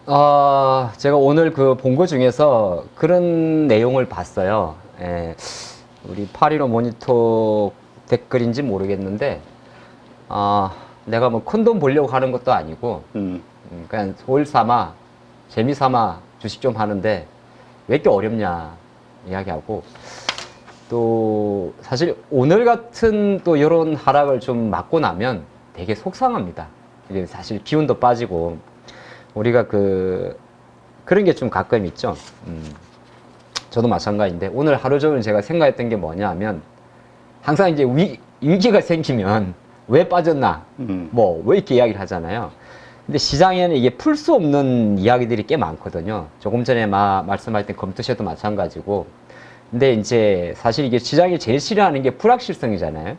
제가 오늘 그 본 거 중에서 그런 내용을 봤어요. 예, 우리 815 모니터 댓글인지 모르겠는데, 내가 뭐 큰 돈 벌려고 하는 것도 아니고, 그냥 홀 삼아, 재미 삼아 주식 좀 하는데, 왜 이렇게 어렵냐 이야기하고, 또 사실 오늘 같은 또 이런 하락을 좀 맞고 나면 되게 속상합니다. 이게 사실 기운도 빠지고, 우리가 그런 게 좀 가끔 있죠. 저도 마찬가지인데, 오늘 하루 종일 제가 생각했던 게 뭐냐 하면, 항상 이제 위기가 생기면, 왜 빠졌나? 뭐, 왜 이렇게 이야기를 하잖아요. 근데 시장에는 이게 풀 수 없는 이야기들이 꽤 많거든요. 조금 전에 말씀하셨던 검투셔도 마찬가지고. 근데 이제 사실 이게 시장이 제일 싫어하는 게 불확실성이잖아요.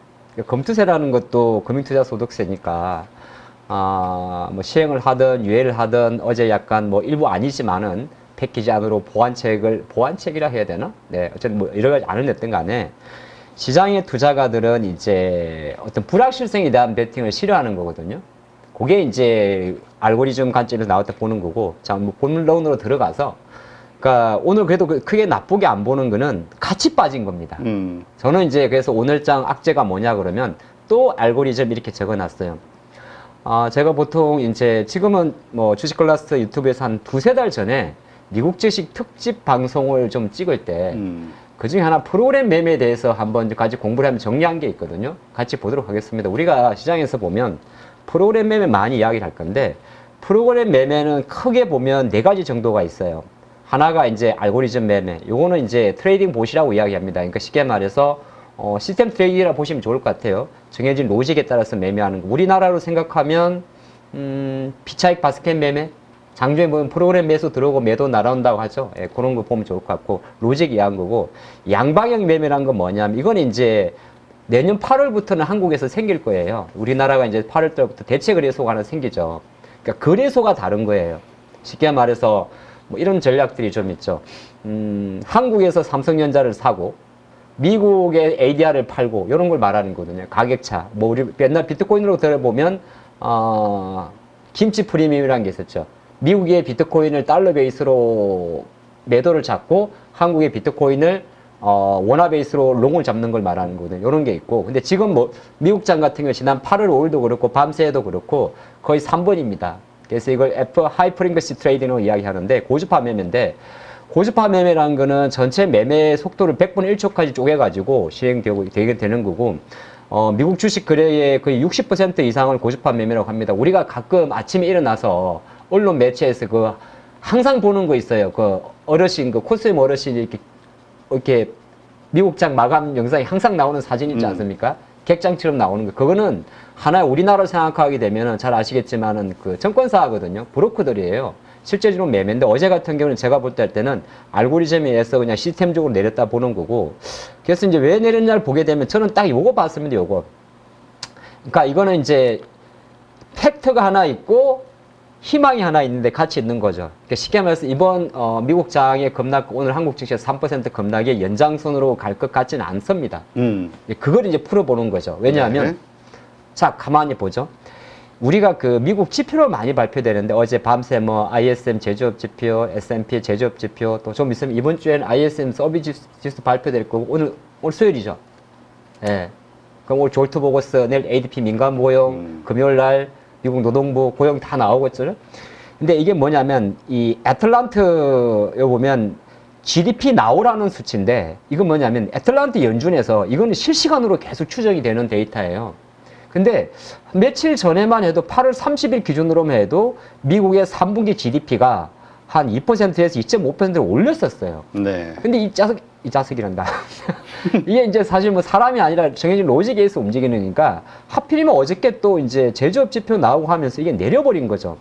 검투세라는 것도 금융투자소득세니까, 뭐 시행을 하든 유예를 하든 어제 약간 뭐 일부 아니지만은 패키지 안으로 보완책이라 해야 되나? 네, 어쨌든 뭐 여러 가지 안을 냈던 간에 시장의 투자가들은 이제 어떤 불확실성에 대한 베팅을 싫어하는 거거든요. 그게 이제 알고리즘 관점에서 나왔다 보는 거고, 자, 뭐 본론으로 들어가서, 그러니까 오늘 그래도 크게 나쁘게 안 보는 거는 같이 빠진 겁니다. 저는 이제 그래서 오늘장 악재가 뭐냐 그러면 또 알고리즘 이렇게 적어놨어요. 제가 보통 이제 지금은 뭐 주식클래스 유튜브에서 한 두세 달 전에 미국 주식 특집 방송을 좀 찍을 때 그 중에 하나 프로그램 매매에 대해서 한번 같이 공부를 하면 정리한 게 있거든요. 같이 보도록 하겠습니다. 우리가 시장에서 보면 프로그램 매매 많이 이야기를 할 건데, 프로그램 매매는 크게 보면 네 가지 정도가 있어요. 하나가 이제 알고리즘 매매. 요거는 이제 트레이딩 봇이라고 이야기합니다. 그러니까 쉽게 말해서 시스템 트레이딩이라 보시면 좋을 것 같아요. 정해진 로직에 따라서 매매하는 거. 우리나라로 생각하면 비차익 바스켓 매매, 장중에 보면 프로그램 매수 들어오고 매도 날아온다고 하죠. 예, 그런 거 보면 좋을 것 같고, 로직 이해한 거고, 양방향 매매란 건 뭐냐면, 이건 이제 내년 8월부터는 한국에서 생길 거예요. 우리나라가 이제 8월 달부터 대체 거래소가 하나 생기죠. 그러니까 거래소가 다른 거예요. 쉽게 말해서 뭐 이런 전략들이 좀 있죠. 한국에서 삼성전자를 사고 미국의 ADR을 팔고 이런 걸 말하는 거거든요. 가격차. 뭐 우리 옛날 비트코인으로 들어보면 김치 프리미엄이라는 게 있었죠. 미국의 비트코인을 달러 베이스로 매도를 잡고 한국의 비트코인을 원화 베이스로 롱을 잡는 걸 말하는 거거든요. 이런 게 있고. 근데 지금 뭐 미국장 같은 경우 지난 8월 5일도 그렇고 밤새도 그렇고 거의 3번입니다. 그래서 이걸 하이 프리퀀시 트레이딩으로 이야기하는데, 고주파 매매인데, 고주파 매매라는 거는 전체 매매 속도를 100분의 1초까지 쪼개가지고 되게 되는 거고, 미국 주식 거래의 거의 60% 이상을 고주파 매매라고 합니다. 우리가 가끔 아침에 일어나서 언론 매체에서 항상 보는 거 있어요. 어르신, 코스튬 어르신이 이렇게 미국장 마감 영상이 항상 나오는 사진 있지 않습니까? 객장처럼 나오는 거. 그거는 하나의 우리나라로 생각하게 되면은 잘 아시겠지만은 증권사거든요. 브로커들이에요. 실제적으로 매매인데, 어제 같은 경우는 제가 볼 때 할 때는 알고리즘에 의해서 그냥 시스템적으로 내렸다 보는 거고, 그래서 이제 왜 내렸냐를 보게 되면 저는 딱 요거 봤습니다. 요거. 그러니까 이거는 이제 팩트가 하나 있고 희망이 하나 있는데 같이 있는 거죠. 그러니까 쉽게 말해서 이번 미국 장의 급락, 오늘 한국 증시에서 3% 급락의 연장선으로 갈 것 같지는 않습니다. 그걸 이제 풀어보는 거죠. 왜냐하면 네. 자, 가만히 보죠. 우리가 미국 지표로 많이 발표되는데, 어제 밤새 뭐 ISM 제조업 지표, S&P 제조업 지표, 또 좀 있으면 이번 주에는 ISM 서비스 지수 발표될 거고, 오늘 수요일이죠. 예. 그럼 오늘 졸트 보고서, 내일 ADP 민간 고용, 금요일 날 미국 노동부 고용 다 나오겠죠. 근데 이게 뭐냐면, 이 애틀란트 보면 GDP 나오라는 수치인데, 이건 뭐냐면 애틀란트 연준에서 이거는 실시간으로 계속 추적이 되는 데이터예요. 근데 며칠 전에만 해도 8월 30일 기준으로만 해도 미국의 3분기 GDP가 한 2%에서 2.5%를 올렸었어요. 네. 근데 이 자석이란다. 이게 이제 사실 뭐 사람이 아니라 정해진 로직에 의해서 움직이는 거니까, 하필이면 어저께 또 이제 제조업 지표 나오고 하면서 이게 내려버린 거죠.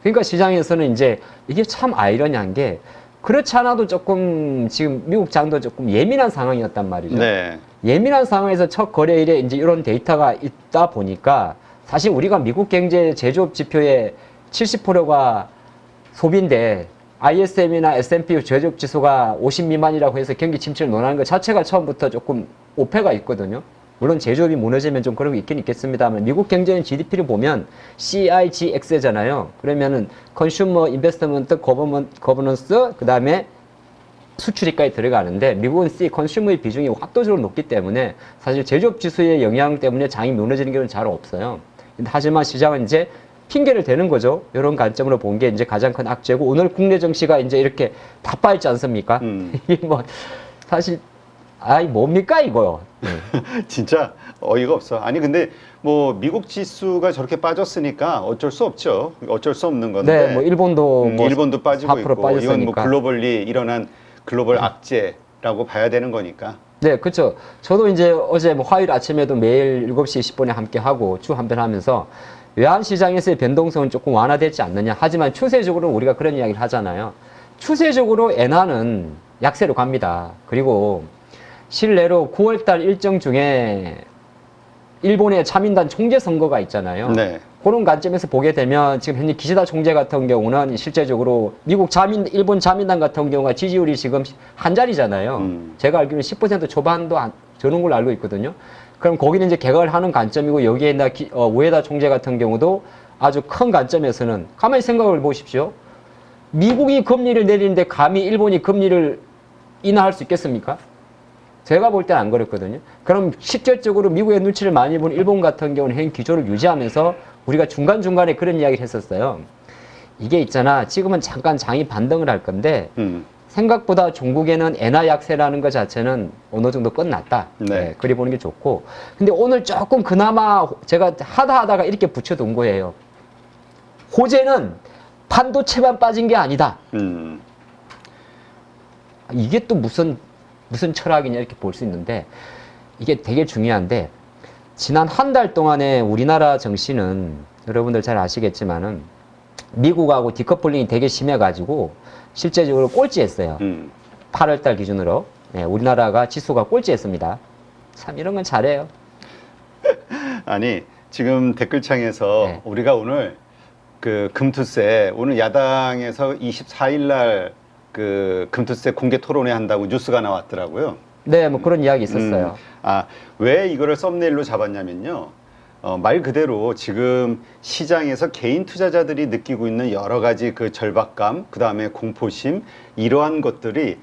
그러니까 시장에서는 이제 이게 참 아이러니한 게, 그렇지 않아도 조금 지금 미국 장도 조금 예민한 상황이었단 말이죠. 네. 예민한 상황에서 첫 거래일에 이제 이런 데이터가 있다 보니까, 사실 우리가 미국 경제 제조업 지표의 70%가 소비인데, ISM이나 S&P 제조업 지수가 50 미만이라고 해서 경기 침체를 논하는 것 자체가 처음부터 조금 오해가 있거든요. 물론 제조업이 무너지면 좀 그런 게 있긴 있겠습니다만 미국 경제는 GDP를 보면 CIGX잖아요. 그러면은 컨슈머 인베스트먼트 거버넌스 그다음에 수출입까지 들어가는데 미국은 컨슈머의 비중이 압도적으로 높기 때문에 사실 제조업 지수의 영향 때문에 장이 무너지는 경우는 잘 없어요. 하지만 시장은 이제 핑계를 대는 거죠. 이런 관점으로 본 게 이제 가장 큰 악재고 오늘 국내 증시가 이제 이렇게 다 빠있지 않습니까? 이게 뭐 사실 아이 뭡니까 이거요. 진짜 어이가 없어. 아니 근데 뭐 미국 지수가 저렇게 빠졌으니까 어쩔 수 없죠. 어쩔 수 없는 건데. 네, 뭐 일본도 뭐 일본도 빠지고 4% 있고 빠졌으니까. 이건 뭐 글로벌리 일어난 글로벌 악재라고 봐야 되는 거니까. 네, 그렇죠. 저도 이제 어제 뭐 화요일 아침에도 매일 7시 20분에 함께 하고 주 한 편 하면서 외환시장에서의 변동성은 조금 완화되지 않느냐. 하지만 추세적으로 우리가 그런 이야기를 하잖아요. 추세적으로 엔화는 약세로 갑니다. 그리고 실내로 9월달 일정 중에 일본의 자민당 총재 선거가 있잖아요. 네. 그런 관점에서 보게 되면 지금 현재 기시다 총재 같은 경우는 실제적으로 일본 자민당 같은 경우가 지지율이 지금 한 자리잖아요. 제가 알기로는 10% 초반도 저는 걸로 알고 있거든요. 그럼 거기는 이제 개각을 하는 관점이고 여기에 우에다 총재 같은 경우도 아주 큰 관점에서는 가만히 생각을 보십시오. 미국이 금리를 내리는데 감히 일본이 금리를 인하할 수 있겠습니까? 제가 볼 때는 안 그렇거든요. 그럼 실질적으로 미국의 눈치를 많이 본 일본 같은 경우는 현 기조를 유지하면서 우리가 중간중간에 그런 이야기를 했었어요. 이게 있잖아. 지금은 잠깐 장이 반등을 할 건데 생각보다 중국에는 엔화 약세라는 것 자체는 어느 정도 끝났다. 네. 네, 그리 보는 게 좋고. 근데 오늘 조금 그나마 제가 하다가 이렇게 붙여둔 거예요. 호재는 반도체만 빠진 게 아니다. 이게 또 무슨 철학이냐 이렇게 볼 수 있는데 이게 되게 중요한데 지난 한 달 동안에 우리나라 증시는 여러분들 잘 아시겠지만은 미국하고 디커플링이 되게 심해가지고 실제적으로 꼴찌했어요. 8월달 기준으로 네, 우리나라가 지수가 꼴찌했습니다. 참 이런 건 잘해요. 아니 지금 댓글창에서 네. 우리가 오늘 그 금투세 오늘 야당에서 24일 날 그 금투세 공개 토론회 한다고 뉴스가 나왔더라고요. 네, 뭐 그런 이야기 있었어요. 왜 이거를 썸네일로 잡았냐면요. 말 그대로 지금 시장에서 개인 투자자들이 느끼고 있는 여러 가지 그 절박감, 그 다음에 공포심, 이러한 것들이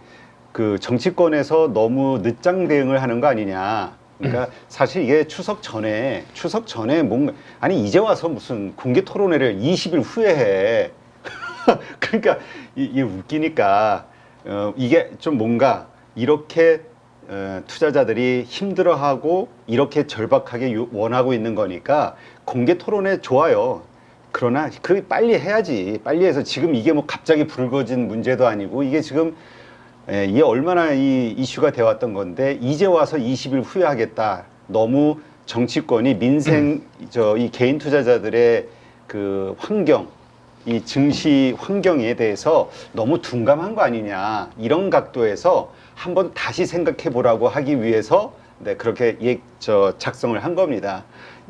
그 정치권에서 너무 늦장 대응을 하는 거 아니냐. 그러니까 사실 이게 추석 전에 뭔가, 아니 이제 와서 무슨 공개 토론회를 20일 후에 해. 그러니까 이게 웃기니까 이게 좀 뭔가 이렇게 투자자들이 힘들어하고 이렇게 절박하게 원하고 있는 거니까 공개 토론회 좋아요. 그러나 그 빨리 해야지. 빨리 해서 지금 이게 뭐 갑자기 불거진 문제도 아니고 이게 지금 이게 얼마나 이 이슈가 되었던 건데 이제 와서 20일 후에 하겠다. 너무 정치권이 민생 이 개인 투자자들의 그 환경 이 증시 환경에 대해서 너무 둔감한 거 아니냐 이런 각도에서 한번 다시 생각해 보라고 하기 위해서 네, 그렇게 작성을 한 겁니다.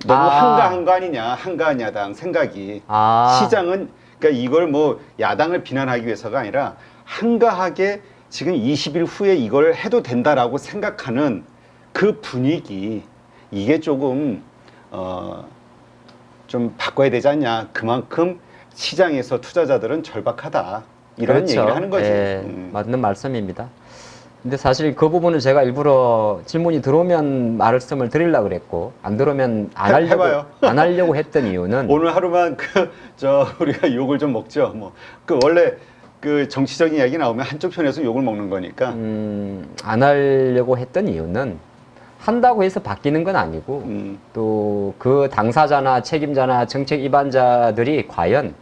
너무 한가한 거 아니냐 한가한 야당 생각이 시장은 그러니까 이걸 뭐 야당을 비난하기 위해서가 아니라 한가하게 지금 20일 후에 이걸 해도 된다라고 생각하는 그 분위기 이게 조금 좀 바꿔야 되지 않냐 그만큼 시장에서 투자자들은 절박하다 이런 그렇죠. 얘기를 하는 거지. 예, 맞는 말씀입니다. 근데 사실 그 부분을 제가 일부러 질문이 들어오면 말씀을 드리려고 그랬고 안 들어오면 안 하려고 했던 이유는 오늘 하루만 우리가 욕을 좀 먹죠. 뭐 그 원래 그 정치적인 이야기 나오면 한쪽 편에서 욕을 먹는 거니까. 안 하려고 했던 이유는 한다고 해서 바뀌는 건 아니고 또 그 당사자나 책임자나 정책 입안자들이 과연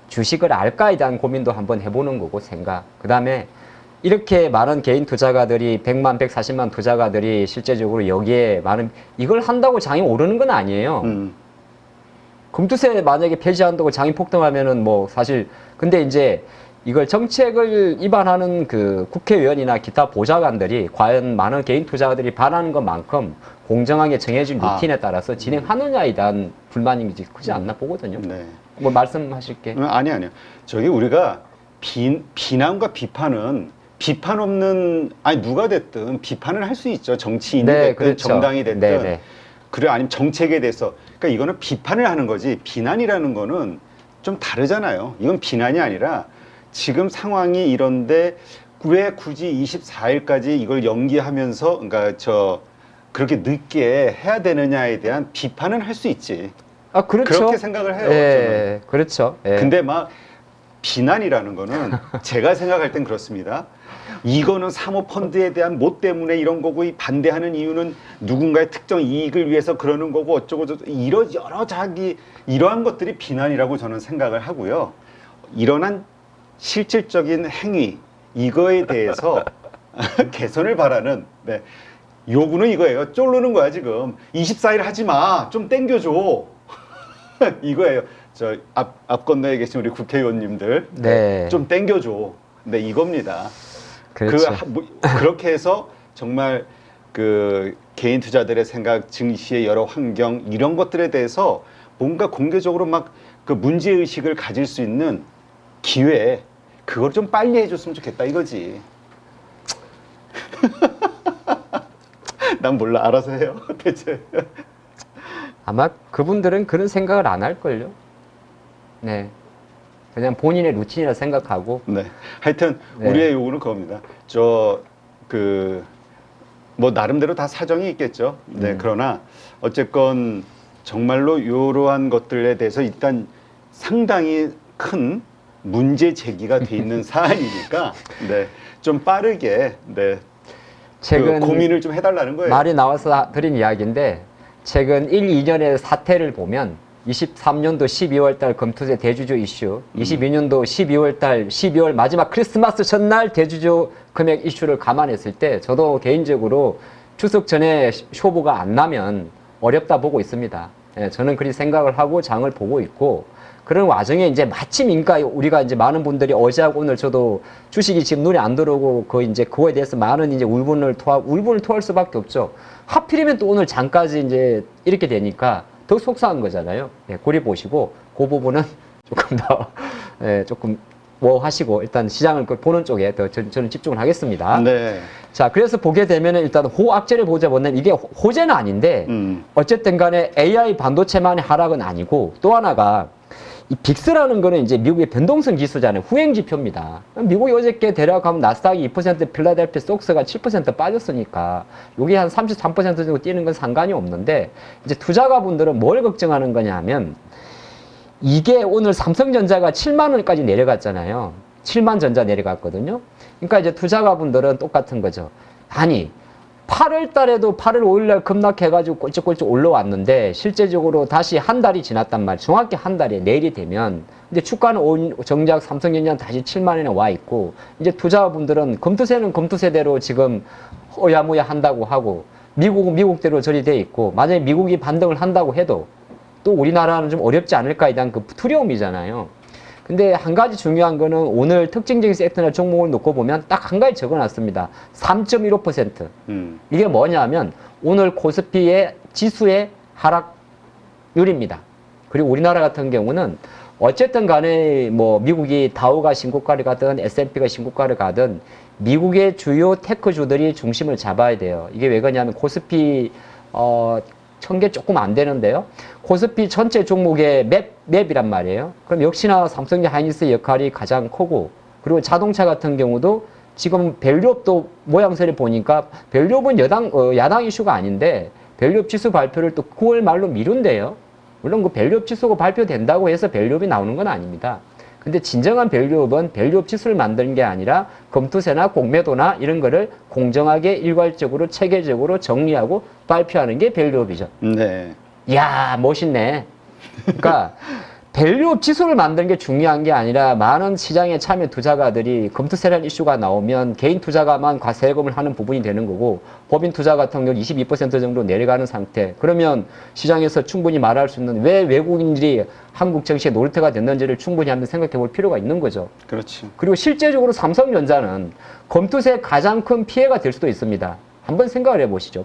주식을 알까에 대한 고민도 한번 해보는 거고 그 다음에 이렇게 많은 개인 투자가들이 100만, 140만 투자가들이 실제적으로 여기에 이걸 한다고 장이 오르는 건 아니에요. 금투세 만약에 폐지한다고 장이 폭등하면은 뭐 사실 근데 이제 이걸 정책을 위반하는 그 국회의원이나 기타 보좌관들이 과연 많은 개인 투자자들이 바라는 것만큼 공정하게 정해진 루틴에 따라서 진행하느냐에 대한 불만이 크지 않나 보거든요. 네. 뭐 말씀하실 게. 아니요. 저기 우리가 비난과 비판 없는 누가 됐든 비판을 할 수 있죠. 정치인이 됐든 그렇죠. 정당이 됐든. 네. 그래 아니면 정책에 대해서 그러니까 이거는 비판을 하는 거지 비난이라는 거는 좀 다르잖아요. 이건 비난이 아니라 지금 상황이 이런데 왜 굳이 24일까지 이걸 연기하면서 그러니까 그렇게 늦게 해야 되느냐에 대한 비판은 할 수 있지. 아, 그렇죠. 그렇게 생각을 해요. 예, 그렇죠. 예. 근데 막 비난이라는 거는 제가 생각할 땐 그렇습니다. 이거는 사모펀드에 대한 뭐 때문에 이런 거고 이 반대하는 이유는 누군가의 특정 이익을 위해서 그러는 거고 어쩌고 저쩌고 이러한 것들이 비난이라고 저는 생각을 하고요. 일어난 실질적인 행위 이거에 대해서 개선을 바라는 네. 요구는 이거예요. 쫄르는 거야 지금. 24일 하지 마. 좀 땡겨줘. 이거예요. 저 앞 건너에 계신 우리 국회의원님들 네. 좀 땡겨줘. 네 이겁니다. 그렇죠. 그렇게 해서 정말 그 개인 투자들의 생각, 증시의 여러 환경 이런 것들에 대해서 뭔가 공개적으로 막 그 문제 의식을 가질 수 있는 기회 그걸 좀 빨리 해줬으면 좋겠다 이거지. 난 몰라 알아서 해요 대체. 아마 그분들은 그런 생각을 안 할걸요. 네. 그냥 본인의 루틴이라 생각하고. 네. 하여튼 네. 우리의 요구는 그겁니다. 뭐 나름대로 다 사정이 있겠죠. 네. 그러나 어쨌건 정말로 이러한 것들에 대해서 일단 상당히 큰 문제 제기가 돼 있는 사안이니까 네. 좀 빠르게 네. 최근 고민을 좀 해달라는 거예요. 말이 나와서 드린 이야기인데 최근 1, 2년의 사태를 보면 23년도 12월 달 금투세 대주주 이슈, 22년도 12월 달 12월 마지막 크리스마스 전날 대주주 금액 이슈를 감안했을 때 저도 개인적으로 추석 전에 쇼부가 안 나면 어렵다 보고 있습니다. 예, 저는 그렇게 생각을 하고 장을 보고 있고 그런 와중에 이제 마침 우리가 이제 많은 분들이 어제하고 오늘 저도 주식이 지금 눈에 안 들어오고 그거에 대해서 많은 이제 울분을 토할 수밖에 없죠. 하필이면 또 오늘 장까지 이제 이렇게 되니까 더 속상한 거잖아요. 예, 고리 보시고 그 부분은 조금 더 조금 하시고 일단 시장을 보는 쪽에 더 저는 집중을 하겠습니다. 네. 자, 그래서 보게 되면은 일단 호악재를 보자면 이게 호재는 아닌데 어쨌든 간에 AI 반도체만의 하락은 아니고 또 하나가 이 빅스라는 거는 이제 미국의 변동성 지수잖아요. 후행 지표입니다. 미국이 어저께 대략하면 나스닥이 2%, 필라델피아 속스가 7% 빠졌으니까 이게 한 33% 정도 뛰는 건 상관이 없는데 이제 투자가분들은 뭘 걱정하는 거냐 하면 이게 오늘 삼성전자가 7만 원까지 내려갔잖아요. 7만 전자 내려갔거든요. 그러니까 이제 투자가분들은 똑같은 거죠. 아니 8월 달에도 8월 5일날 급락해가지고 꼴찌꼴찌 올라왔는데 실제적으로 다시 한 달이 지났단 말이에요. 정확히 한 달에 내일이 되면 이제 주가는 정작 삼성전자는 다시 7만 원에 와 있고 이제 투자분들은 검투세는 검투세대로 지금 어야무야 한다고 하고 미국은 미국대로 저리 돼 있고 만약에 미국이 반등을 한다고 해도 또 우리나라는 좀 어렵지 않을까에 대한 그 두려움이잖아요. 근데 한 가지 중요한 거는 오늘 특징적인 섹터나 종목을 놓고 보면 딱 한 가지 적어놨습니다. 3.15%. 이게 뭐냐면 오늘 코스피의 지수의 하락률입니다. 그리고 우리나라 같은 경우는 어쨌든 간에 뭐 미국이 다우가 신고가를 가든 S&P가 신고가를 가든 미국의 주요 테크주들이 중심을 잡아야 돼요. 이게 왜 그러냐면 코스피 1000개 조금 안 되는데요. 코스피 전체 종목의 맵이란 말이에요. 그럼 역시나 삼성전자 하이닉스의 역할이 가장 크고 그리고 자동차 같은 경우도 지금 밸류업도 모양새를 보니까 밸류업은 야당 이슈가 아닌데 밸류업 지수 발표를 또 9월 말로 미룬대요. 물론 그 밸류업 지수가 발표된다고 해서 밸류업이 나오는 건 아닙니다. 근데 진정한 밸류업은 밸류업 지수를 만드는 게 아니라 검투세나 공매도나 이런 거를 공정하게 일괄적으로 체계적으로 정리하고 발표하는 게 밸류업이죠. 네. 이야 멋있네. 그러니까 밸류업 지수를 만드는 게 중요한 게 아니라 많은 시장에 참여 투자가들이 검투세라는 이슈가 나오면 개인 투자가만 과세금을 하는 부분이 되는 거고 법인 투자 같은 경우 22% 정도 내려가는 상태. 그러면 시장에서 충분히 말할 수 있는 왜 외국인들이 한국 증시에 놀이터가 됐는지를 충분히 한번 생각해 볼 필요가 있는 거죠. 그렇죠. 그리고 실제적으로 삼성전자는 검투세 가장 큰 피해가 될 수도 있습니다. 한번 생각을 해보시죠.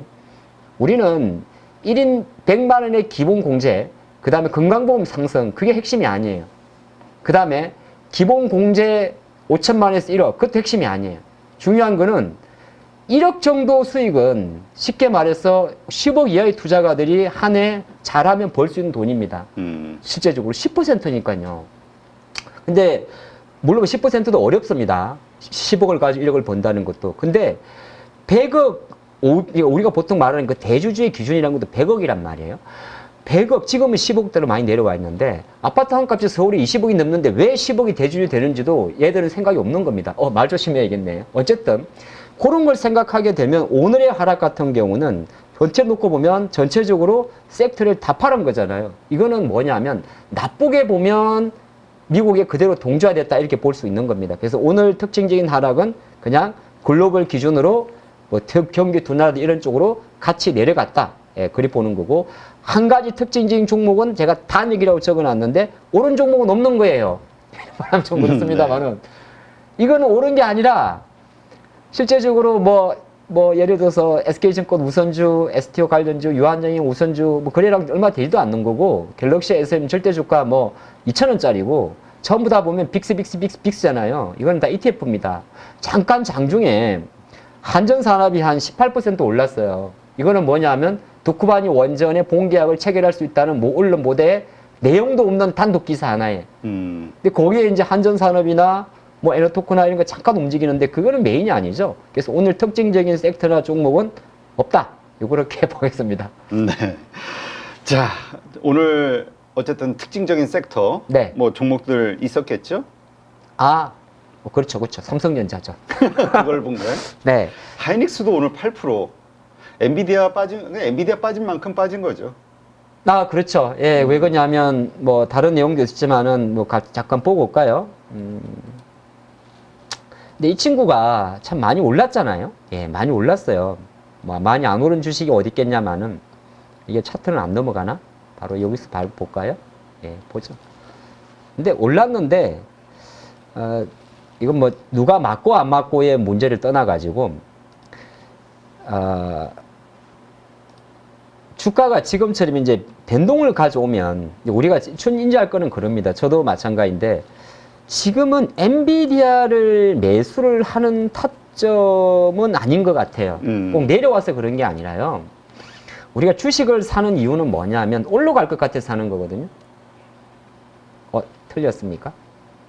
우리는 1인 100만 원의 기본 공제, 그 다음에 건강보험 상승, 그게 핵심이 아니에요. 그 다음에 기본 공제 5천만 원에서 1억, 그것도 핵심이 아니에요. 중요한 거는 1억 정도 수익은 쉽게 말해서 10억 이하의 투자가들이 한 해 잘하면 벌 수 있는 돈입니다. 실제적으로 10%니까요. 근데 물론 10%도 어렵습니다. 10억을 가지고 1억을 번다는 것도. 근데 100억, 우리가 보통 말하는 그 대주주의 기준이라는 것도 100억이란 말이에요. 100억, 지금은 10억대로 많이 내려와 있는데 아파트 한 값이 서울이 20억이 넘는데 왜 10억이 대주주 되는지도 얘들은 생각이 없는 겁니다. 말 조심해야겠네요. 어쨌든 그런 걸 생각하게 되면 오늘의 하락 같은 경우는 전체 놓고 보면 전체적으로 섹터를 다 팔은 거잖아요. 이거는 뭐냐면 나쁘게 보면 미국에 그대로 동조화됐다 이렇게 볼 수 있는 겁니다. 그래서 오늘 특징적인 하락은 그냥 글로벌 기준으로 뭐 경기 둔화 이런 쪽으로 같이 내려갔다. 예, 그리 보는 거고 한 가지 특징적인 종목은 제가 단익이라고 적어놨는데 오른 종목은 없는 거예요. 말하면 좀 그렇습니다만은 이거는 오른 게 아니라 실제적으로 뭐 예를 들어서 SK증권 우선주, STO 관련주, 유한양행 우선주 뭐 거래량 얼마 되지도 않는 거고 갤럭시 SM 절대주가 뭐 2,000원짜리고 전부 다 보면 빅스잖아요. 이건 다 ETF입니다. 잠깐 장중에 한전산업이 한 18% 올랐어요. 이거는 뭐냐면 도쿠바니 원전의 본계약을 체결할 수 있다는 언론 모대에 내용도 없는 단독 기사 하나에. 근데 거기에 이제 한전산업이나 뭐 에너토크나 이런 거 잠깐 움직이는데 그거는 메인이 아니죠. 그래서 오늘 특징적인 섹터나 종목은 없다. 이렇게 보겠습니다. 네. 자, 오늘 어쨌든 특징적인 섹터, 네. 뭐 종목들 있었겠죠? 그렇죠. 삼성전자죠. 그걸 본 거예요? 네. 하이닉스도 오늘 8%. 엔비디아 빠진 만큼 빠진 거죠. 그렇죠. 예, 왜 그러냐면 뭐 다른 내용도 있었지만은 뭐 잠깐 보고 올까요? 근데 이 친구가 참 많이 올랐잖아요. 예, 많이 올랐어요. 뭐 많이 안 오른 주식이 어디 있겠냐마는 이게 차트는 안 넘어가나? 바로 여기서 볼까요? 예, 보죠. 근데 올랐는데 이건 뭐 누가 맞고 안 맞고의 문제를 떠나가지고 주가가 지금처럼 이제 변동을 가져오면 우리가 인지할 거는 그럽니다. 저도 마찬가지인데 지금은 엔비디아를 매수를 하는 타점은 아닌 것 같아요. 꼭 내려와서 그런 게 아니라요. 우리가 주식을 사는 이유는 뭐냐면 올라갈 것 같아서 사는 거거든요. 틀렸습니까?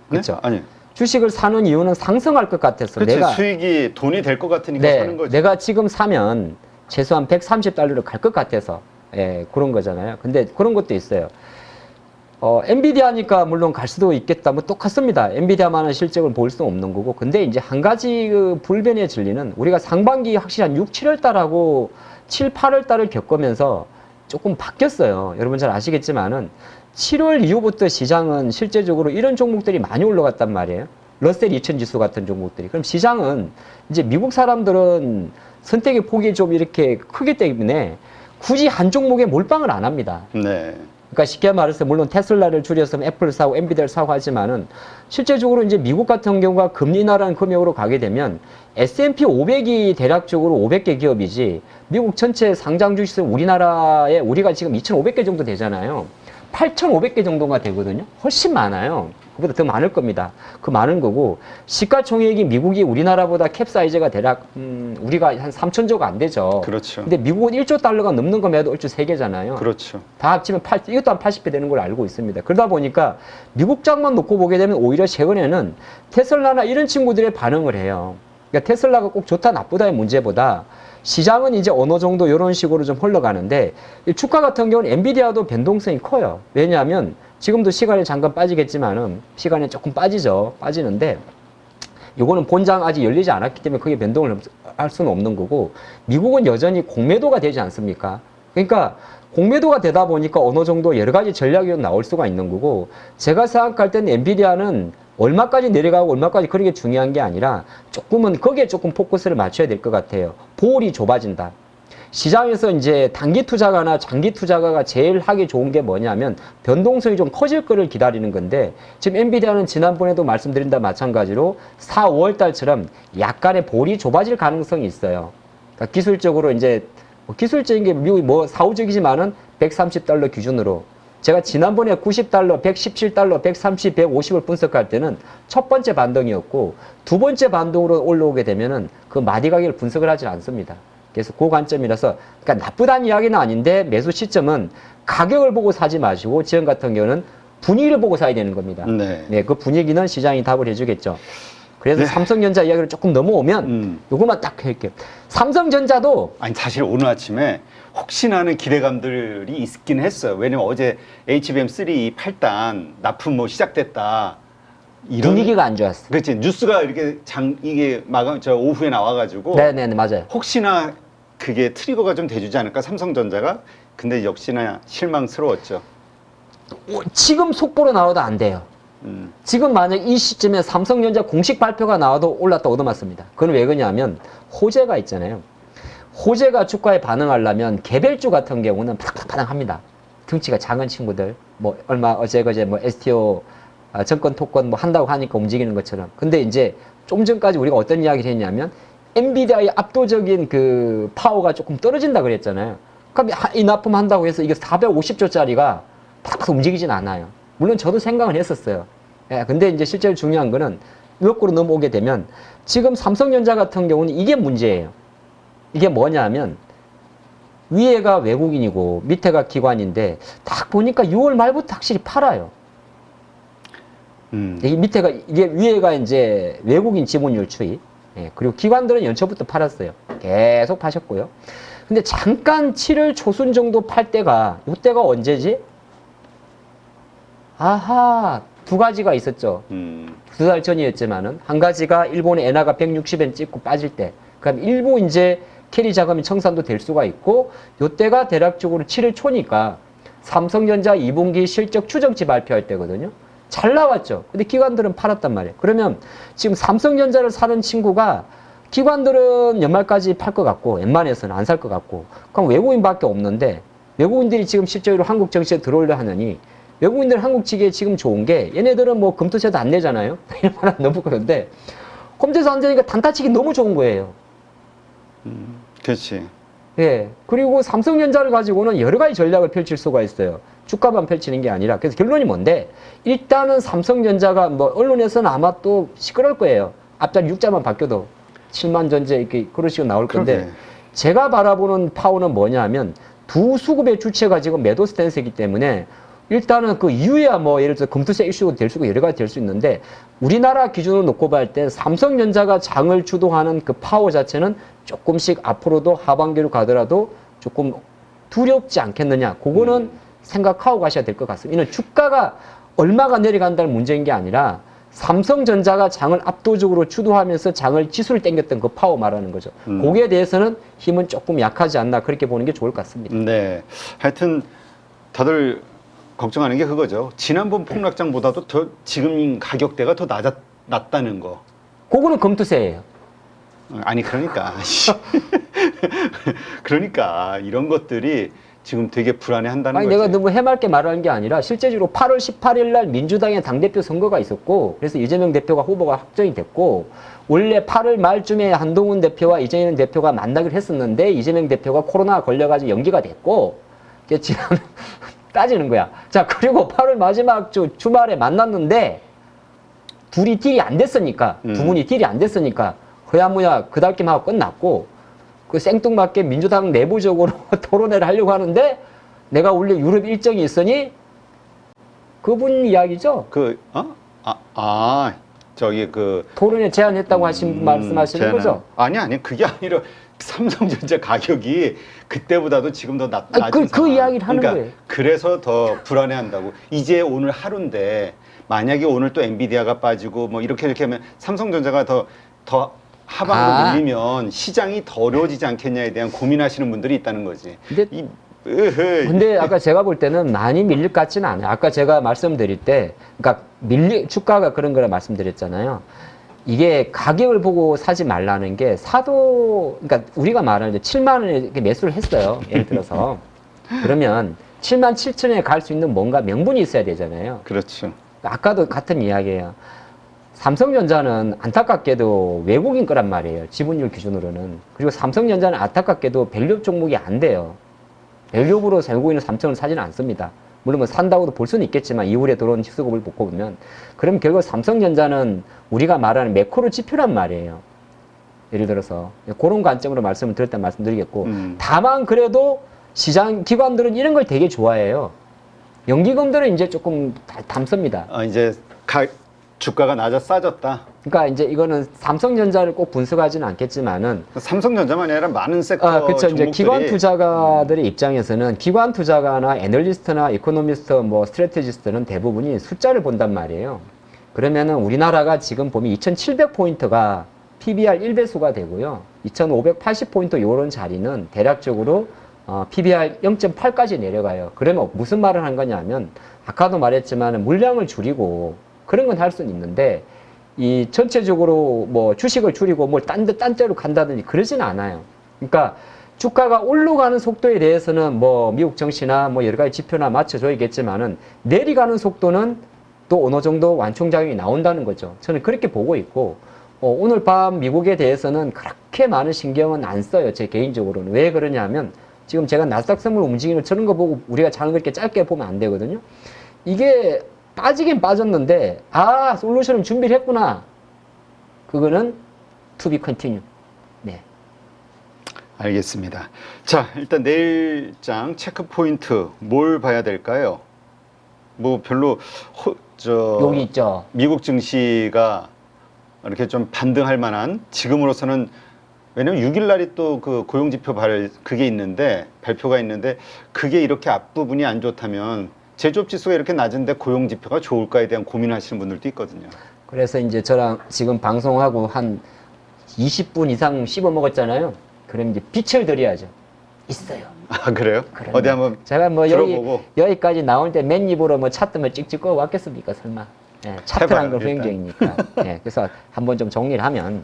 그렇죠? 네? 아니. 주식을 사는 이유는 상승할 것 같아서 그치, 내가 수익이 돈이 될 것 같으니까 사는 거죠. 내가 지금 사면 최소한 130달러로 갈 것 같아서 그런 거잖아요. 근데 그런 것도 있어요. 엔비디아니까 물론 갈 수도 있겠다. 뭐 똑같습니다. 엔비디아만한 실적을 볼 수는 없는 거고. 근데 이제 한 가지 그 불변의 진리는 우리가 상반기 확실히 한 6, 7월 달하고 7, 8월 달을 겪으면서 조금 바뀌었어요. 여러분 잘 아시겠지만은 7월 이후부터 시장은 실제적으로 이런 종목들이 많이 올라갔단 말이에요. 러셀 2000 지수 같은 종목들이. 그럼 시장은 이제 미국 사람들은 선택의 폭이 좀 이렇게 크기 때문에 굳이 한 종목에 몰빵을 안 합니다. 네. 그러니까 쉽게 말해서 물론 테슬라를 줄여서 애플을 사고 엔비디아를 사고 하지만은 실제적으로 이제 미국 같은 경우가 금리 인하라는 금액으로 가게 되면 S&P 500이 대략적으로 500개 기업이지 미국 전체 상장 주식은 우리나라에 우리가 지금 2,500개 정도 되잖아요. 8,500개 정도가 되거든요. 훨씬 많아요. 그보다 더 많을 겁니다. 그 많은 거고 시가총액이 미국이 우리나라보다 캡 사이즈가 대략 우리가 한 3,000조가 안 되죠. 그렇죠. 근데 미국은 1조 달러가 넘는 거면 얼추 3개잖아요. 그렇죠. 다 합치면 이것도 한 80배 되는 걸 알고 있습니다. 그러다 보니까 미국 장만 놓고 보게 되면 오히려 최근에는 테슬라나 이런 친구들의 반응을 해요. 그러니까 테슬라가 꼭 좋다 나쁘다의 문제보다 시장은 이제 어느 정도 이런 식으로 좀 흘러가는데 이 주가 같은 경우는 엔비디아도 변동성이 커요. 왜냐하면 지금도 시간이 잠깐 빠지겠지만은 시간이 조금 빠지는데 요거는 본장 아직 열리지 않았기 때문에 크게 변동을 할 수는 없는 거고 미국은 여전히 공매도가 되지 않습니까? 그러니까 공매도가 되다 보니까 어느 정도 여러 가지 전략이 나올 수가 있는 거고 제가 생각할 때는 엔비디아는 얼마까지 내려가고 얼마까지 그런 게 중요한 게 아니라 조금은 거기에 조금 포커스를 맞춰야 될 것 같아요. 볼이 좁아진다. 시장에서 이제 단기 투자가나 장기 투자가가 제일 하기 좋은 게 뭐냐면 변동성이 좀 커질 거를 기다리는 건데 지금 엔비디아는 지난번에도 말씀드린 다 마찬가지로 4, 5월 달처럼 약간의 볼이 좁아질 가능성이 있어요. 그러니까 기술적으로 이제 기술적인 게 미국이 뭐 사후적이지만은 130달러 기준으로 제가 지난번에 90달러, 117달러, 130, 150을 분석할 때는 첫 번째 반등이었고 두 번째 반등으로 올라오게 되면은 그 마디 가격을 분석을 하지 않습니다. 그래서 그 관점이라서 그러니까 나쁘다는 이야기는 아닌데 매수 시점은 가격을 보고 사지 마시고 지금 같은 경우는 분위기를 보고 사야 되는 겁니다. 네. 네, 그 분위기는 시장이 답을 해주겠죠. 그래서 네. 삼성전자 이야기를 조금 넘어오면 요것만 딱 할게요. 삼성전자도 아니 사실 오늘 아침에 혹시나 하는 기대감들이 있긴 했어요. 왜냐면 어제 HBM3 8단 납품 뭐 시작됐다. 이런 분위기가 안 좋았어. 그렇지 뉴스가 이렇게 이게 마감 저 오후에 나와가지고 네네 맞아요. 혹시나 그게 트리거가 좀 돼주지 않을까 삼성전자가. 근데 역시나 실망스러웠죠. 지금 속보로 나와도 안 돼요. 지금 만약 이 시점에 삼성전자 공식 발표가 나와도 올랐다 얻어맞습니다. 그건 왜 그러냐면 호재가 있잖아요. 호재가 주가에 반응하려면 개별주 같은 경우는 파닥파닥합니다. 등치가 작은 친구들 뭐 얼마 어제 그제 뭐 STO 정권 토건 뭐 한다고 하니까 움직이는 것처럼. 근데 이제 좀 전까지 우리가 어떤 이야기를 했냐면 엔비디아의 압도적인 그 파워가 조금 떨어진다 그랬잖아요. 그럼 이 납품한다고 해서 이게 450조짜리가 팍팍 움직이진 않아요. 물론 저도 생각은 했었어요. 예, 근데 이제 실제로 중요한 거는 이거로 넘어오게 되면 지금 삼성전자 같은 경우는 이게 문제예요. 이게 뭐냐면 위에가 외국인이고 밑에가 기관인데 딱 보니까 6월 말부터 확실히 팔아요. 이 밑에가 이게 위에가 이제 외국인 지분율 추이. 예, 그리고 기관들은 연초부터 팔았어요. 계속 파셨고요. 근데 잠깐 7월 초순 정도 팔 때가 이때가 언제지? 아하, 두 가지가 있었죠. 두 달 전이었지만은 한 가지가 일본의 엔화가 160엔 찍고 빠질 때. 그럼 일부 이제 캐리 자금이 청산도 될 수가 있고 요때가 대략적으로 7월 초니까 삼성전자 2분기 실적 추정치 발표할 때거든요. 잘 나왔죠. 근데 기관들은 팔았단 말이에요. 그러면 지금 삼성전자를 사는 친구가 기관들은 연말까지 팔 것 같고 웬만해서는 안 살 것 같고 그럼 외국인밖에 없는데 외국인들이 지금 실제로 한국 정시에 들어오려 하느니 외국인들 한국 측에 지금 좋은 게 얘네들은 뭐 금토세도 안 내잖아요. 얼마나 너무 그런데 금토세 안 내니까 단타치기 너무 좋은 거예요. 그렇지. 예. 그리고 삼성전자를 가지고는 여러 가지 전략을 펼칠 수가 있어요. 주가만 펼치는 게 아니라. 그래서 결론이 뭔데? 일단은 삼성전자가 뭐 언론에서는 아마 또 시끄러울 거예요. 앞자리 6자만 바뀌어도 7만 전제 이렇게 그런 식으로 나올 건데 그러게. 제가 바라보는 파워는 뭐냐면 두 수급의 주체가 지금 매도 스탠스이기 때문에 일단은 그 이후에야 뭐 예를 들어 금투세 이슈가 될 수 있고 여러 가지 될 수 있는데 우리나라 기준으로 놓고 볼 때 삼성전자가 장을 주도하는 그 파워 자체는 조금씩 앞으로도 하반기로 가더라도 조금 두렵지 않겠느냐. 그거는 생각하고 가셔야 될 것 같습니다. 이는 주가가 얼마가 내려간다는 문제인 게 아니라 삼성전자가 장을 압도적으로 주도하면서 장을 지수를 당겼던 그 파워 말하는 거죠. 거기에 대해서는 힘은 조금 약하지 않나 그렇게 보는 게 좋을 것 같습니다. 네. 하여튼 다들 걱정하는 게 그거죠. 지난번 폭락장보다도 더 지금 가격대가 더 낮다는 거. 그거는 금투세예요. 아니 그러니까 그러니까 이런 것들이 지금 되게 불안해한다는 아니 거지. 내가 너무 해맑게 말하는 게 아니라 실제적으로 8월 18일 날 민주당의 당대표 선거가 있었고 그래서 이재명 대표가 후보가 확정이 됐고 원래 8월 말쯤에 한동훈 대표와 이재명 대표가 만나기로 했었는데 이재명 대표가 코로나 걸려가지고 연기가 됐고 지금 따지는 거야. 자 그리고 8월 마지막 주말에 만났는데 둘이 딜이 안 됐으니까 두 분이 딜이 안 됐으니까 허야무야 그달김하고 끝났고 그 생뚱맞게 민주당 내부적으로 토론회를 하려고 하는데 내가 원래 유럽 일정이 있으니 그분 이야기죠. 저기 그 토론회 제안했다고 하신 말씀하시는 거죠. 아니 그게 아니라 삼성전자 가격이 그때보다도 지금 더 낮은 그 상황. 이야기를 하는 그러니까 거예요. 그래서 더 불안해한다고. 이제 오늘 하루인데 만약에 오늘 또 엔비디아가 빠지고 뭐 이렇게 하면 삼성전자가 더 하방으로 밀리면 시장이 더 어려워지지 않겠냐에 대한 고민하시는 분들이 있다는 거지. 근데 아까 제가 볼 때는 많이 밀릴 것 같지는 않아요. 아까 제가 말씀드릴 때, 그러니까 주가가 그런 거라 말씀드렸잖아요. 이게 가격을 보고 사지 말라는 게 사도, 그러니까 우리가 말하는 7만 원에 이렇게 매수를 했어요. 예를 들어서. 그러면 7만 7천에 갈 수 있는 뭔가 명분이 있어야 되잖아요. 그렇죠. 아까도 같은 이야기예요. 삼성전자는 안타깝게도 외국인 거란 말이에요. 지분율 기준으로는. 그리고 삼성전자는 안타깝게도 밸류업 종목이 안 돼요. 밸류업으로 외국인은 삼성을 사지는 않습니다. 물론 뭐 산다고도 볼 수는 있겠지만 이후에 들어온 수급을 보고 보면 그럼 결국 삼성전자는 우리가 말하는 매크로 지표란 말이에요. 예를 들어서 그런 관점으로 말씀을 드릴 때 말씀드리겠고 다만 그래도 시장 기관들은 이런 걸 되게 좋아해요. 연기금들은 이제 조금 담습니다. 이제 주가가 낮아 싸졌다. 그러니까 이제 이거는 삼성전자를 꼭 분석하지는 않겠지만은 삼성전자만이 아니라 많은 섹터 그렇죠. 이제 종목들이 기관 투자가들의 입장에서는 기관 투자가나 애널리스트나 이코노미스트, 뭐 스트래테지스트는 대부분이 숫자를 본단 말이에요. 그러면은 우리나라가 지금 보면 2,700포인트가 PBR 1배수가 되고요. 2,580포인트 요런 자리는 대략적으로 PBR 0.8까지 내려가요. 그러면 무슨 말을 한 거냐면 아까도 말했지만 물량을 줄이고 그런 건 할 수는 있는데 이 전체적으로 뭐 주식을 줄이고 뭘 딴 데로 간다든지 그러진 않아요. 그러니까 주가가 올라가는 속도에 대해서는 뭐 미국 증시나 뭐 여러 가지 지표나 맞춰줘야겠지만은 내려가는 속도는 또 어느 정도 완충작용이 나온다는 거죠. 저는 그렇게 보고 있고 오늘 밤 미국에 대해서는 그렇게 많은 신경은 안 써요. 제 개인적으로는. 왜 그러냐면 지금 제가 나스닥 선물 움직이는 저런 거 보고 우리가 잘 그렇게 짧게 보면 안 되거든요. 이게 빠지긴 빠졌는데 솔루션을 준비를 했구나. 그거는 to be continue. 네. 알겠습니다. 자, 일단 내일장 체크 포인트 뭘 봐야 될까요? 뭐 별로 여기 있죠. 미국 증시가 이렇게 좀 반등할 만한 지금으로서는 왜냐면 6일 날이 또 그 고용지표 그게 있는데 발표가 있는데 그게 이렇게 앞부분이 안 좋다면 제조업 지수가 이렇게 낮은데 고용 지표가 좋을까에 대한 고민하시는 분들도 있거든요. 그래서 이제 저랑 지금 방송하고 한 20분 이상 씹어 먹었잖아요. 그럼 이제 빛을 드려야죠. 있어요. 아, 그래요? 그럼요. 어디 한번 제가 뭐 들어보고. 여기까지 나올 때 맨입으로 뭐 차트만 찍찍 꺼 왔겠습니까, 설마? 예, 차트란 건 후행적이니까. 예, 그래서 한번 좀 정리를 하면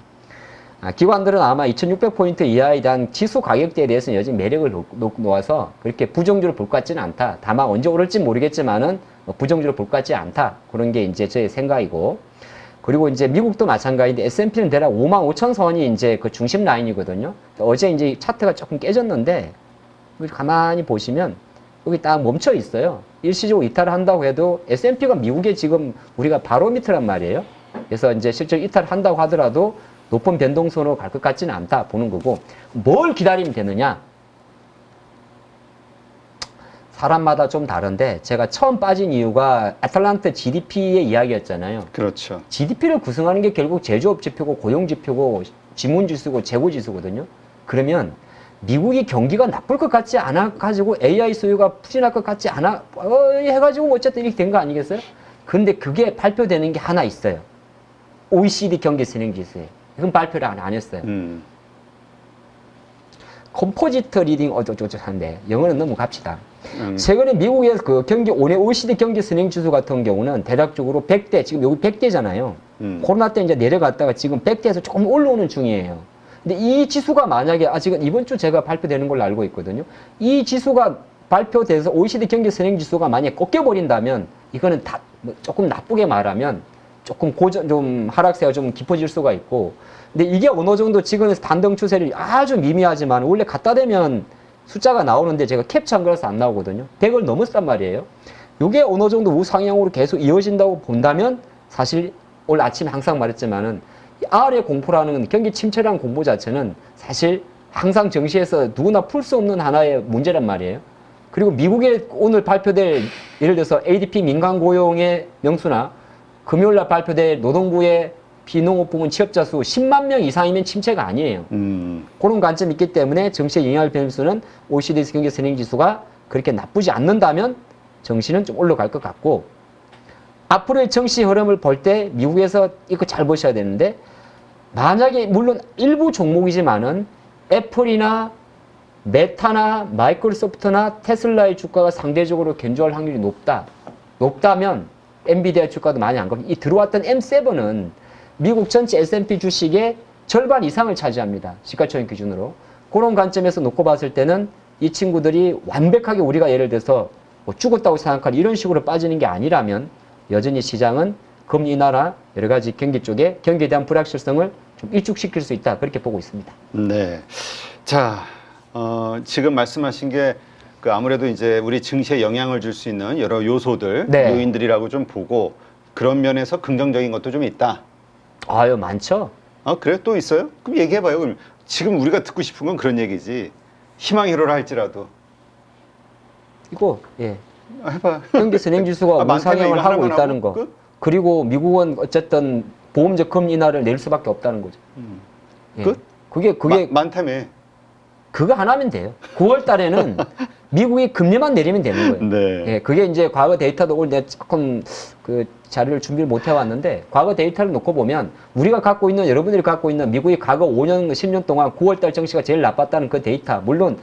기관들은 아마 2600포인트 이하에 대한 지수 가격대에 대해서는 여전히 매력을 놓아서 그렇게 부정적으로 볼 것 같지는 않다. 다만 언제 오를지 모르겠지만은 부정적으로 볼 것 같지 않다. 그런 게 이제 저의 생각이고. 그리고 이제 미국도 마찬가지인데 S&P는 대략 55,000선이 이제 그 중심 라인이거든요. 어제 이제 차트가 조금 깨졌는데 가만히 보시면 여기 딱 멈춰 있어요. 일시적으로 이탈을 한다고 해도 S&P가 미국의 지금 우리가 바로미터란 말이에요. 그래서 이제 실제로 이탈을 한다고 하더라도 높은 변동선으로 갈 것 같지는 않다 보는 거고 뭘 기다리면 되느냐? 사람마다 좀 다른데 제가 처음 빠진 이유가 애틀란타 GDP의 이야기였잖아요. 그렇죠. GDP를 구성하는 게 결국 제조업 지표고 고용 지표고 지문 지수고 재고 지수거든요. 그러면 미국이 경기가 나쁠 것 같지 않아 가지고 AI 소유가 부진할 것 같지 않아 해가지고 어쨌든 이렇게 된 거 아니겠어요? 근데 그게 발표되는 게 하나 있어요. OECD 경기 선행 지수에. 이건 발표를 안 했어요. 컴포지트 리딩 어쩌고저쩌고 하는데 영어는 넘어갑시다. 최근에 미국의 그 OECD 경기 선행 지수 같은 경우는 대략적으로 100대, 지금 여기 100대잖아요. 코로나 때 이제 내려갔다가 지금 100대에서 조금 올라오는 중이에요. 근데 이 지수가 만약에 지금 이번 주 제가 발표되는 걸로 알고 있거든요. 이 지수가 발표돼서 OECD 경기 선행 지수가 만약에 꺾여버린다면 이거는 조금 나쁘게 말하면 조금 좀 하락세가 좀 깊어질 수가 있고, 근데 이게 어느 정도 지금에서 단등 추세를 아주 미미하지만 원래 갖다 대면 숫자가 나오는데 제가 캡처한 거라서 안 나오거든요. 100을 넘었단 말이에요. 이게 어느 정도 우상향으로 계속 이어진다고 본다면 사실 오늘 아침에 항상 말했지만은 R의 공포라는 경기 침체라는 공포 자체는 사실 항상 정시에서 누구나 풀 수 없는 하나의 문제란 말이에요. 그리고 미국에 오늘 발표될 예를 들어서 ADP 민간 고용의 명수나 금요일날 발표될 노동부의 비농업 부문 취업자 수 10만 명 이상이면 침체가 아니에요. 그런 관점이 있기 때문에 정시의 영향을 변수는 OECD 경기 선행 지수가 그렇게 나쁘지 않는다면 정시는 좀 올라갈 것 같고, 앞으로의 정시 흐름을 볼 때 미국에서 이거 잘 보셔야 되는데, 만약에 물론 일부 종목이지만은 애플이나 메타나 마이크로소프트나 테슬라의 주가가 상대적으로 견조할 확률이 높다면 엔비디아 주가도 많이 안 가고, 이 들어왔던 M7은 미국 전체 S&P 주식의 절반 이상을 차지합니다. 시가총액 기준으로. 그런 관점에서 놓고 봤을 때는 이 친구들이 완벽하게 우리가 예를 들어서 뭐 죽었다고 생각할 이런 식으로 빠지는 게 아니라면 여전히 시장은 금리 인하나 여러 가지 경기 쪽에 경기에 대한 불확실성을 좀 일축시킬 수 있다. 그렇게 보고 있습니다. 네. 자, 지금 말씀하신 게 그 아무래도 이제 우리 증시에 영향을 줄 수 있는 여러 요소들, 네. 요인들이라고 좀 보고 그런 면에서 긍정적인 것도 좀 있다. 아유, 많죠. 그래? 또 있어요? 그럼 얘기해봐요. 그럼 지금 우리가 듣고 싶은 건 그런 얘기지. 희망 히로라 할지라도. 이거, 예. 해봐. 경기 선행 지수가 많다면 우상향을 이거 하고 하나만 있다는 하고 거. 끝? 그리고 미국은 어쨌든 보험적 금리 인하를 낼 수밖에 없다는 거죠. 예. 끝? 그게 많다며. 그거 하나면 돼요. 9월 달에는 미국이 금리만 내리면 되는 거예요. 네. 예, 그게 이제 과거 데이터도 오늘 내가 조금 그 자료를 준비를 못 해왔는데 과거 데이터를 놓고 보면 우리가 갖고 있는 여러분들이 갖고 있는 미국이 과거 5년, 10년 동안 9월 달 증시가 제일 나빴다는 그 데이터 물론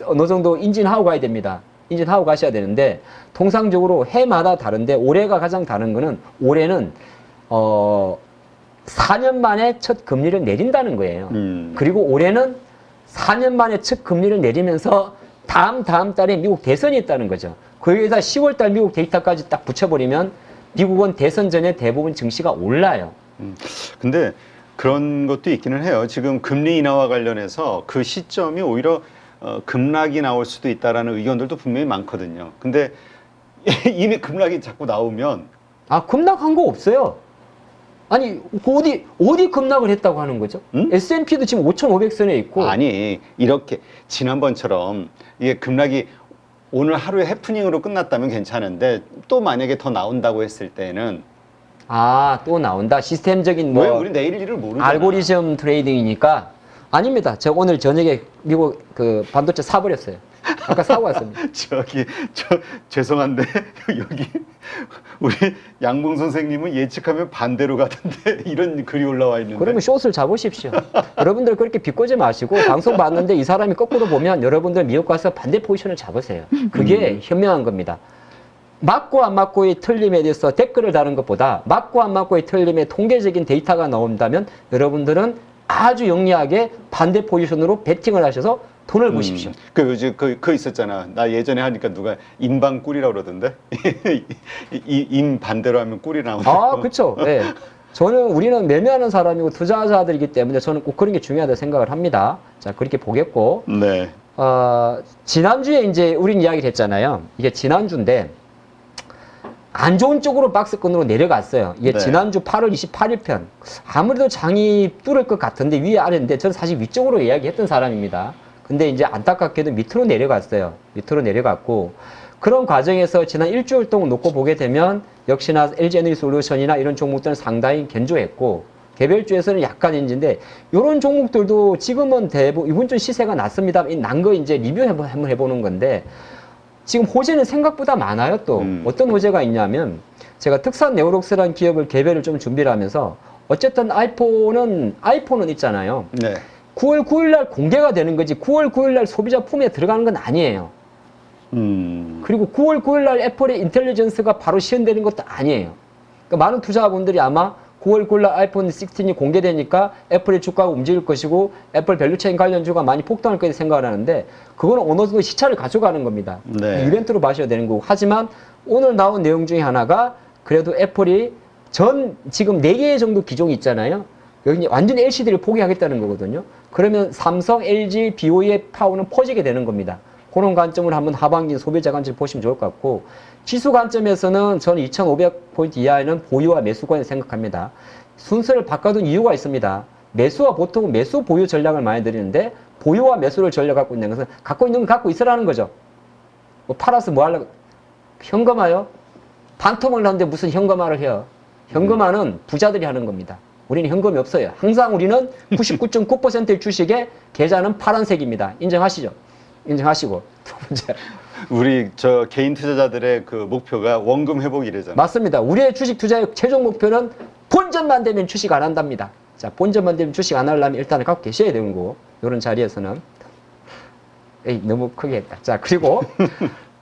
어느 정도 인진하고 가야 됩니다. 인진하고 가셔야 되는데 통상적으로 해마다 다른데 올해가 가장 다른 거는 올해는 4년 만에 첫 금리를 내린다는 거예요. 그리고 올해는 4년 만에 첫 금리를 내리면서 다음 달에 미국 대선이 있다는 거죠. 거기에다 10월 달 미국 데이터까지 딱 붙여버리면 미국은 대선 전에 대부분 증시가 올라요. 근데 그런 것도 있기는 해요. 지금 금리 인하와 관련해서 그 시점이 오히려 급락이 나올 수도 있다라는 의견들도 분명히 많거든요. 근데 이미 급락이 자꾸 나오면 급락한 거 없어요. 아니, 어디 급락을 했다고 하는 거죠? 응? S&P도 지금 5,500선에 있고. 아니 이렇게 지난번처럼 이게 급락이 오늘 하루에 해프닝으로 끝났다면 괜찮은데 또 만약에 더 나온다고 했을 때는 또 나온다. 시스템적인 왜 우리 내일 일을 모르잖아. 알고리즘 트레이딩이니까. 아닙니다. 제가 오늘 저녁에 미국 그 반도체 사버렸어요. 아까 사고 왔습니다. 죄송한데 여기 우리 양봉 선생님은 예측하면 반대로 가던데 이런 글이 올라와 있는데. 그러면 숏을 잡으십시오. 여러분들 그렇게 비꼬지 마시고 방송 봤는데 이 사람이 거꾸로 보면 여러분들 미국 가서 반대 포지션을 잡으세요. 그게 현명한 겁니다. 맞고 안 맞고의 틀림에 대해서 댓글을 다는 것보다 맞고 안 맞고의 틀림에 통계적인 데이터가 나온다면 여러분들은 아주 영리하게 반대 포지션으로 베팅을 하셔서 돈을 보십시오. 그 있었잖아. 나 예전에 하니까 누가 인방 꿀이라고 그러던데. 임 반대로 하면 꿀이 나온다. 그렇죠. 네. 우리는 매매하는 사람이고 투자자들이기 때문에 저는 꼭 그런 게 중요하다고 생각을 합니다. 자, 그렇게 보겠고. 네. 지난주에 이제 우린 이야기를 했잖아요. 이게 지난주인데 안 좋은 쪽으로 박스권으로 내려갔어요. 이게 네. 지난주 8월 28일 편. 아무래도 장이 뚫을 것 같은데 위에 아래인데 저는 사실 위쪽으로 이야기했던 사람입니다. 근데 이제 안타깝게도 밑으로 내려갔어요. 밑으로 내려갔고 그런 과정에서 지난 일주일 동안 놓고 보게 되면 역시나 LG에너지솔루션이나 이런 종목들은 상당히 견조했고 개별주에서는 약간 인지인데 이런 종목들도 지금은 대부분 이번 주 시세가 났습니다. 난 거 이제 리뷰 한번 해보는 건데 지금 호재는 생각보다 많아요. 또 어떤 호재가 있냐면 제가 특산 네오록스라는 기업을 개별을 좀 준비를 하면서 어쨌든 아이폰은 있잖아요. 네. 9월 9일 날 공개가 되는 거지 9월 9일 날 소비자 품에 들어가는 건 아니에요. 그리고 9월 9일 날 애플의 인텔리전스가 바로 시연되는 것도 아니에요. 그러니까 많은 투자자분들이 아마 9월 9일 날 아이폰 16이 공개되니까 애플의 주가가 움직일 것이고 애플 밸류체인 관련주가 많이 폭등할 거라고 생각을 하는데 그거는 어느 정도 시차를 가져가는 겁니다. 네. 이벤트로 봐셔야 되는 거고 하지만 오늘 나온 내용 중에 하나가 그래도 애플이 지금 4개 정도 기종이 있잖아요. 여기 완전히 LCD를 포기하겠다는 거거든요. 그러면 삼성, LG, BOE의 파워는 퍼지게 되는 겁니다. 그런 관점으로 한번 하반기 소비자 관점 보시면 좋을 것 같고 지수 관점에서는 저는 2,500포인트 이하에는 보유와 매수권을 생각합니다. 순서를 바꿔둔 이유가 있습니다. 매수와 보통은 매수 보유 전략을 많이 드리는데 보유와 매수를 전략 갖고 있는 것은 갖고 있는 건 갖고 있으라는 거죠. 뭐 팔아서 뭐 하려고 현금화요? 반토막을 하는데 무슨 현금화를 해요? 현금화는 부자들이 하는 겁니다. 우리는 현금이 없어요. 항상 우리는 99.9%의 주식의 계좌는 파란색입니다. 인정하시죠? 인정하시고 두 번째 우리 개인 투자자들의 그 목표가 원금 회복이래잖아. 맞습니다. 우리의 주식 투자의 최종 목표는 본전만 되면 주식 안 한답니다. 자, 본전만 되면 주식 안 하려면 일단은 갖고 계셔야 되는 거고 이런 자리에서는 너무 크게 했다. 자, 그리고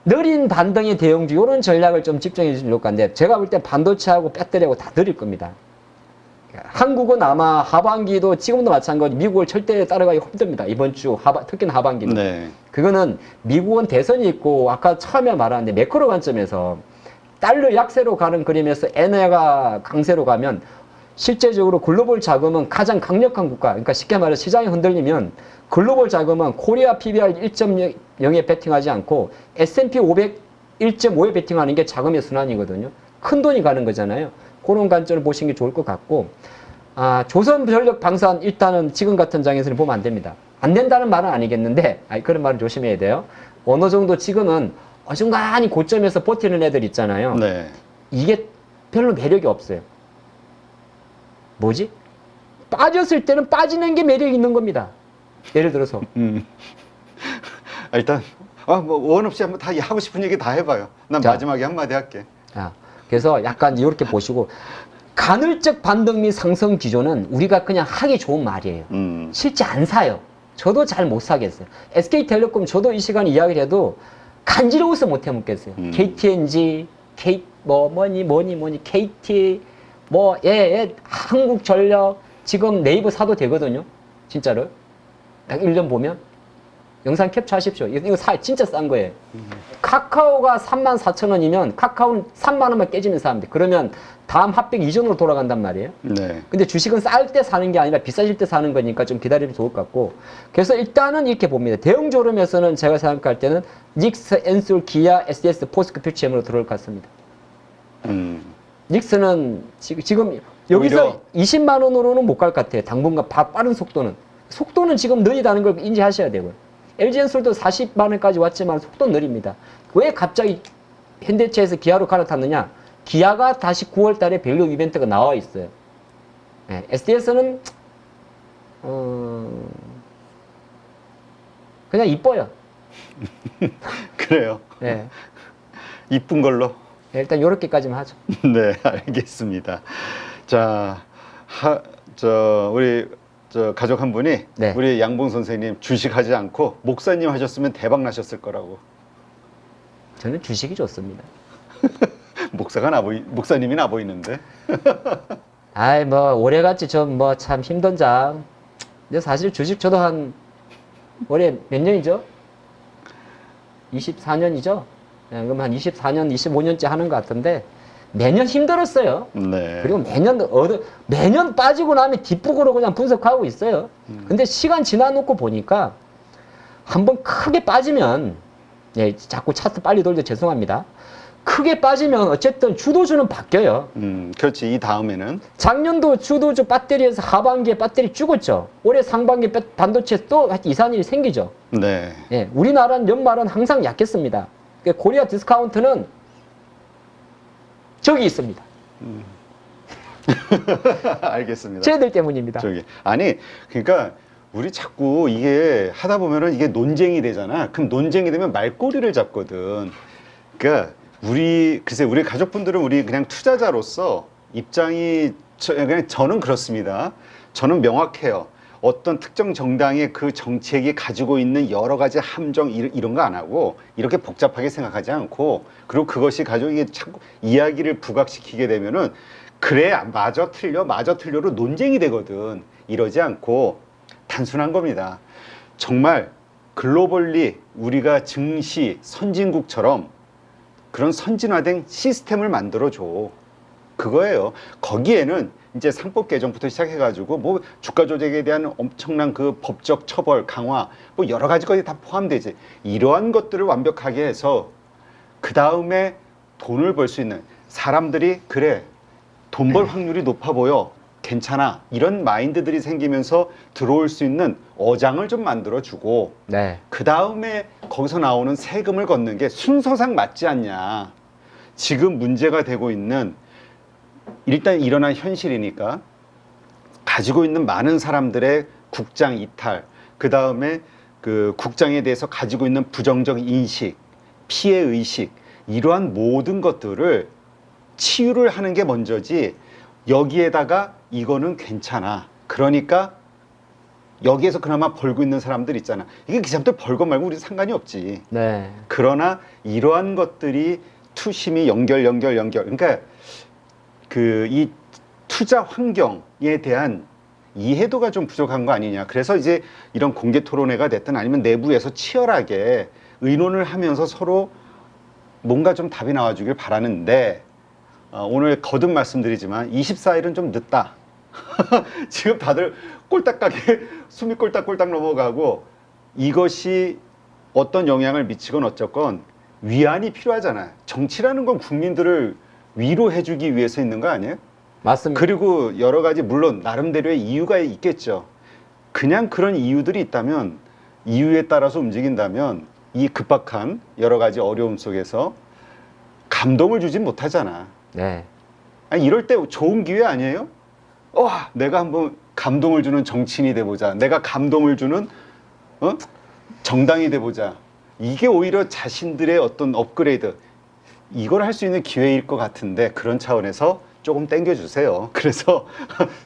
느린 반등의 대형주 이런 전략을 좀 집중해 주시면 좋을 것 같은데 제가 볼 때 반도체하고 배터리하고 다 느릴 겁니다. 한국은 아마 하반기도 지금도 마찬가지 미국을 절대 따라가기 힘듭니다. 이번 주 특히나 하반기는. 네. 그거는 미국은 대선이 있고 아까 처음에 말하는데 매크로 관점에서 달러 약세로 가는 그림에서 엔화가 강세로 가면 실제적으로 글로벌 자금은 가장 강력한 국가, 그러니까 쉽게 말해 시장이 흔들리면 글로벌 자금은 코리아 PBR 1.0에 베팅하지 않고 S&P 500 1.5에 베팅하는 게 자금의 순환이거든요. 큰 돈이 가는 거잖아요. 그런 관점을 보시는 게 좋을 것 같고, 조선전력방산 일단은 지금 같은 장에서는 보면 안 됩니다. 안 된다는 말은 아니겠는데, 그런 말은 조심해야 돼요. 어느 정도 지금은 어중간히 고점에서 버티는 애들 있잖아요. 네. 이게 별로 매력이 없어요. 뭐지? 빠졌을 때는 빠지는 게 매력이 있는 겁니다. 예를 들어서. 일단 뭐 원 없이 한번 다 하고 싶은 얘기 다 해봐요. 난 자. 마지막에 한마디 할게. 그래서 약간 이렇게 보시고, 간헐적 반등 및 상승 기조는 우리가 그냥 하기 좋은 말이에요. 실제 안 사요. 저도 잘 못 사겠어요. SK텔레콤 저도 이 시간에 이야기를 해도 간지러워서 못 해먹겠어요. KTNG, 뭐니, KT, 한국전력, 지금 네이버 사도 되거든요. 진짜로. 딱 1년 보면. 영상 캡처하십시오. 이거 진짜 싼 거예요. 카카오가 34,000원이면 카카오는 3만원만 깨지면 사면 돼. 그러면 다음 핫백 이전으로 돌아간단 말이에요. 네. 근데 주식은 쌀 때 사는 게 아니라 비싸질 때 사는 거니까 좀 기다리면 좋을 것 같고. 그래서 일단은 이렇게 봅니다. 대응 졸음에서는 제가 생각할 때는 닉스, 엔솔, 기아, SDS, 포스코, 퓨치엠으로 들어올 것 같습니다. 닉스는 지금 여기서 오히려 20만 원으로는 못 갈 것 같아요. 당분간 빠른 속도는. 속도는 지금 느리다는 걸 인지하셔야 되고요. LG엔솔도 40만 원까지 왔지만 속도는 느립니다. 왜 갑자기 현대차에서 기아로 갈아탔느냐? 기아가 다시 9월 달에 밸류 이벤트가 나와 있어요. SDS는 그냥 이뻐요. 그래요. 네. 이쁜 걸로. 일단 요렇게까지만 하죠. 네, 알겠습니다. 자, 우리 가족 한 분이 네. 우리 양봉 선생님 주식하지 않고 목사님 하셨으면 대박 나셨을 거라고. 저는 주식이 좋습니다. 목사님이 나 보이는데. 올해같이 좀 참 힘든 장. 근데 사실 주식 저도 올해 몇 년이죠? 24년이죠? 그럼 한 24년, 25년째 하는 것 같은데, 매년 힘들었어요. 네. 그리고 매년 빠지고 나면 뒷북으로 그냥 분석하고 있어요. 근데 시간 지나놓고 보니까 한번 크게 빠지면, 자꾸 차트 빨리 돌려 죄송합니다. 크게 빠지면 어쨌든 주도주는 바뀌어요. 그렇지. 이 다음에는. 작년도 주도주 배터리에서 하반기에 배터리 죽었죠. 올해 상반기에 반도체 또 이상한 일이 생기죠. 네. 우리나라는 연말은 항상 약했습니다. 코리아 디스카운트는 저기 있습니다. 알겠습니다. 쟤들 때문입니다. 그러니까 우리 자꾸 이게 하다 보면은 이게 논쟁이 되잖아. 그럼 논쟁이 되면 말꼬리를 잡거든. 그러니까 우리 가족분들은 우리 그냥 투자자로서 입장이 그냥 저는 그렇습니다. 저는 명확해요. 어떤 특정 정당의 그 정책이 가지고 있는 여러 가지 함정 이런 거 안 하고 이렇게 복잡하게 생각하지 않고, 그리고 그것이 가지고 이게 자꾸 이야기를 부각시키게 되면은 그래 마저 틀려로 논쟁이 되거든. 이러지 않고 단순한 겁니다. 정말 글로벌리 우리가 증시 선진국처럼 그런 선진화된 시스템을 만들어줘. 그거예요. 거기에는 이제 상법 개정부터 시작해가지고 주가 조작에 대한 엄청난 그 법적 처벌 강화 여러 가지 것이 다 포함되지. 이러한 것들을 완벽하게 해서 그 다음에 돈을 벌 수 있는 사람들이 돈 벌 확률이 높아 보여. 괜찮아. 이런 마인드들이 생기면서 들어올 수 있는 어장을 좀 만들어주고, 그 다음에 거기서 나오는 세금을 걷는 게 순서상 맞지 않냐. 지금 문제가 되고 있는, 일단 일어난 현실이니까 가지고 있는 많은 사람들의 국장 이탈, 그 다음에 그 국장에 대해서 가지고 있는 부정적 인식, 피해 의식, 이러한 모든 것들을 치유를 하는 게 먼저지, 여기에다가 이거는 괜찮아. 그러니까 여기에서 그나마 벌고 있는 사람들 있잖아. 이게 그 사람들 벌건 말고 우리 상관이 없지. 그러나 이러한 것들이 투심이 연결. 그러니까 이 투자 환경에 대한 이해도가 좀 부족한 거 아니냐. 그래서 이제 이런 공개 토론회가 됐든 아니면 내부에서 치열하게 의논을 하면서 서로 뭔가 좀 답이 나와주길 바라는데, 오늘 거듭 말씀드리지만 24일은 좀 늦다. 지금 다들 꼴딱하게 숨이 꼴딱꼴딱 넘어가고 이것이 어떤 영향을 미치건 어쨌건 위안이 필요하잖아요. 정치라는 건 국민들을 위로해주기 위해서 있는 거 아니에요? 맞습니다. 그리고 여러 가지 물론 나름대로의 이유가 있겠죠. 그냥 그런 이유들이 있다면 이유에 따라서 움직인다면 이 급박한 여러 가지 어려움 속에서 감동을 주진 못하잖아. 네. 아니, 이럴 때 좋은 기회 아니에요? 와, 내가 한번 감동을 주는 정치인이 돼보자. 내가 감동을 주는 정당이 돼보자. 이게 오히려 자신들의 어떤 업그레이드, 이걸 할 수 있는 기회일 것 같은데 그런 차원에서 조금 땡겨주세요. 그래서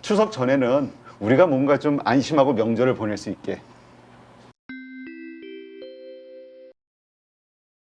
추석 전에는 우리가 뭔가 좀 안심하고 명절을 보낼 수 있게